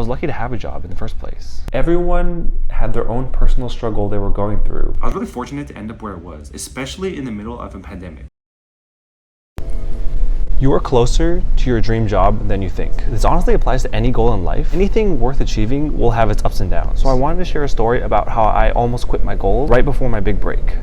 was lucky to have a job in the first place. Everyone had their own personal struggle they were going through. I was really fortunate to end up where I was, especially in the middle of a pandemic. You are closer to your dream job than you think. This honestly applies to any goal in life. Anything worth achieving will have its ups and downs. So I wanted to share a story about how I almost quit my goal right before my big break.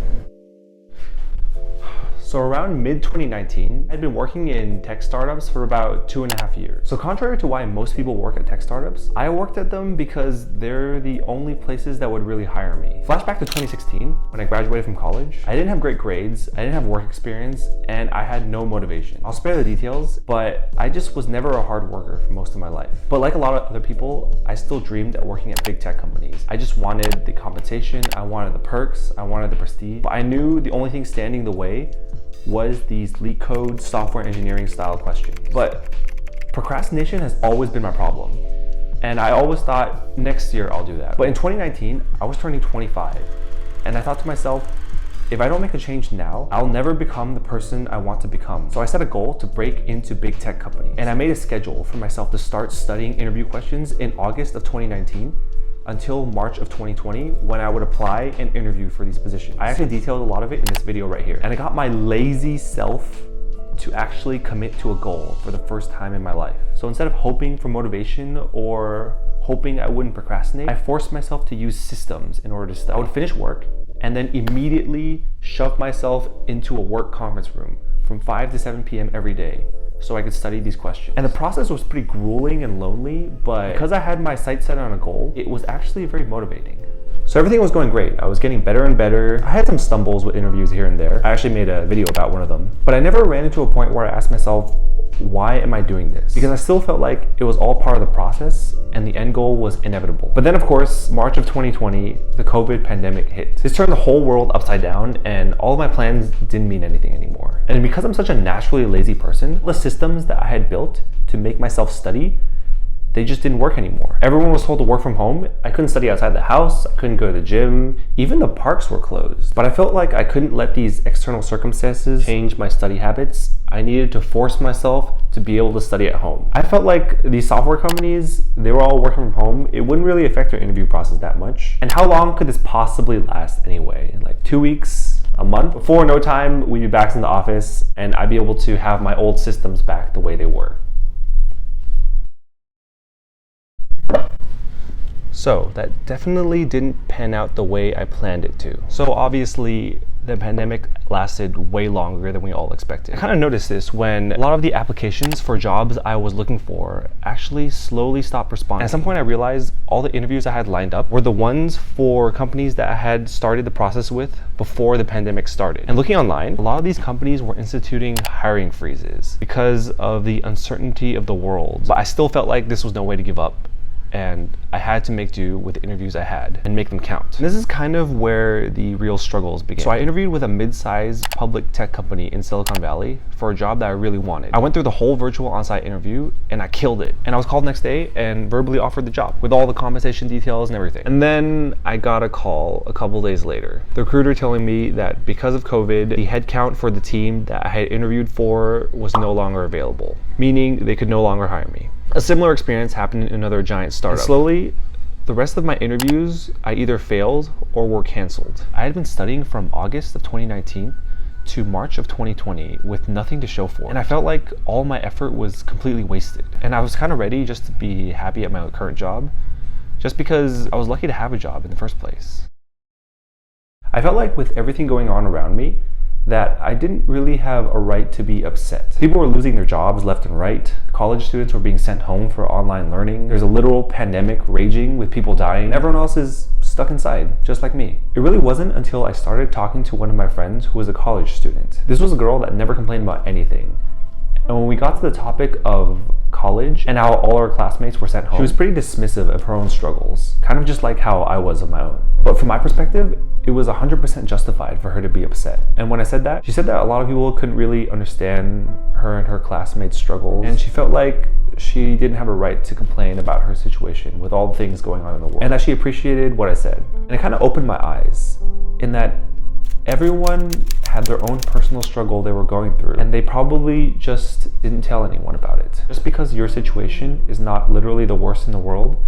So around mid-2019, I'd been working in tech startups for about 2.5 years. So contrary to why most people work at tech startups, I worked at them because they're the only places that would really hire me. Flashback to 2016, when I graduated from college, I didn't have great grades, I didn't have work experience, and I had no motivation. I'll spare the details, but I just was never a hard worker for most of my life. But like a lot of other people, I still dreamed of working at big tech companies. I just wanted the compensation, I wanted the perks, I wanted the prestige, but I knew the only thing standing in the way was these leetcode software engineering style questions. But procrastination has always been my problem. And I always thought, next year I'll do that. But in 2019, I was turning 25. And I thought to myself, if I don't make a change now, I'll never become the person I want to become. So I set a goal to break into big tech companies. And I made a schedule for myself to start studying interview questions in August of 2019 until March of 2020, when I would apply and interview for these positions. I actually detailed a lot of it in this video right here. And I got my lazy self to actually commit to a goal for the first time in my life. So instead of hoping for motivation or hoping I wouldn't procrastinate, I forced myself to use systems in order to study. I would finish work and then immediately shove myself into a work conference room from 5 to 7 p.m. every day, so I could study these questions. And the process was pretty grueling and lonely, but because I had my sights set on a goal, it was actually very motivating. So everything was going great. I was getting better and better. I had some stumbles with interviews here and there. I actually made a video about one of them. But I never ran into a point where I asked myself, why am I doing this? Because I still felt like it was all part of the process and the end goal was inevitable. But then of course, March of 2020, the COVID pandemic hit. This turned the whole world upside down and all of my plans didn't mean anything anymore. And because I'm such a naturally lazy person, the systems that I had built to make myself study, they just didn't work anymore. Everyone was told to work from home. I couldn't study outside the house. I couldn't go to the gym. Even the parks were closed. But I felt like I couldn't let these external circumstances change my study habits. I needed to force myself to be able to study at home. I felt like these software companies, they were all working from home. It wouldn't really affect their interview process that much. And how long could this possibly last anyway? Like 2 weeks? A month? Before no time, we'd be back in the office and I'd be able to have my old systems back the way they were. So that definitely didn't pan out the way I planned it to. So obviously the pandemic lasted way longer than we all expected. I kind of noticed this when a lot of the applications for jobs I was looking for actually slowly stopped responding. At some point I realized all the interviews I had lined up were the ones for companies that I had started the process with before the pandemic started. And looking online, a lot of these companies were instituting hiring freezes because of the uncertainty of the world. But I still felt like this was no way to give up, and I had to make do with the interviews I had and make them count. And this is kind of where the real struggles began. So I interviewed with a mid-sized public tech company in Silicon Valley for a job that I really wanted. I went through the whole virtual on-site interview and I killed it. And I was called the next day and verbally offered the job with all the compensation details and everything. And then I got a call a couple days later. The recruiter telling me that because of COVID, the headcount for the team that I had interviewed for was no longer available, meaning they could no longer hire me. A similar experience happened in another giant startup. And slowly, the rest of my interviews, I either failed or were canceled. I had been studying from August of 2019 to March of 2020 with nothing to show for it. And I felt like all my effort was completely wasted. And I was kind of ready just to be happy at my current job, just because I was lucky to have a job in the first place. I felt like with everything going on around me, that I didn't really have a right to be upset. People were losing their jobs left and right. College students were being sent home for online learning. There's a literal pandemic raging with people dying. Everyone else is stuck inside, just like me. It really wasn't until I started talking to one of my friends who was a college student. This was a girl that never complained about anything. And when we got to the topic of college and how all our classmates were sent home, she was pretty dismissive of her own struggles, kind of just like how I was of my own. But from my perspective, it was 100% justified for her to be upset. And when I said that, she said that a lot of people couldn't really understand her and her classmates' struggles, and she felt like she didn't have a right to complain about her situation with all the things going on in the world, and that she appreciated what I said. And it kind of opened my eyes in that everyone had their own personal struggle they were going through, and they probably just didn't tell anyone about it. perfect. Just because your situation is not literally the worst in the world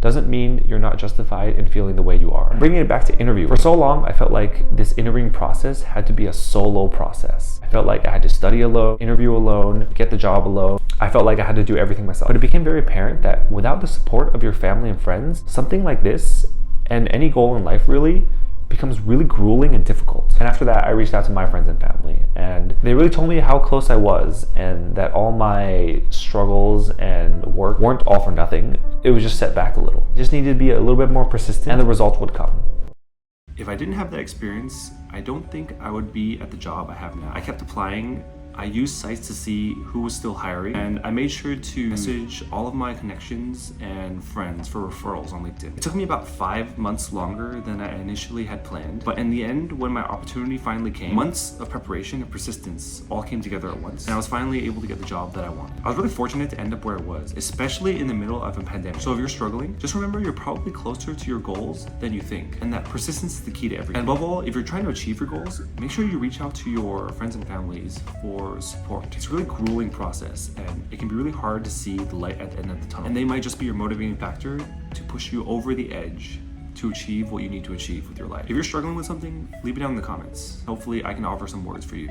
doesn't mean you're not justified in feeling the way you are. Bringing it back to interview. For so long, I felt like this interviewing process had to be a solo process. I felt like I had to study alone, interview alone, get the job alone. I felt like I had to do everything myself. But it became very apparent that without the support of your family and friends, something like this, and any goal in life really, becomes really grueling and difficult. And after that, I reached out to my friends and family, and they really told me how close I was and that all my struggles and work weren't all for nothing. It was just set back a little. I just needed to be a little bit more persistent and the results would come. If I didn't have that experience, I don't think I would be at the job I have now. I kept applying. I used sites to see who was still hiring, and I made sure to message all of my connections and friends for referrals on LinkedIn. It took me about 5 months longer than I initially had planned, but in the end, when my opportunity finally came, months of preparation and persistence all came together at once, and I was finally able to get the job that I wanted. I was really fortunate to end up where I was, especially in the middle of a pandemic. So if you're struggling, just remember you're probably closer to your goals than you think, and that persistence is the key to everything. And above all, if you're trying to achieve your goals, make sure you reach out to your friends and families for support. It's a really grueling process, and it can be really hard to see the light at the end of the tunnel. And they might just be your motivating factor to push you over the edge to achieve what you need to achieve with your life. If you're struggling with something, leave it down in the comments. Hopefully I can offer some words for you.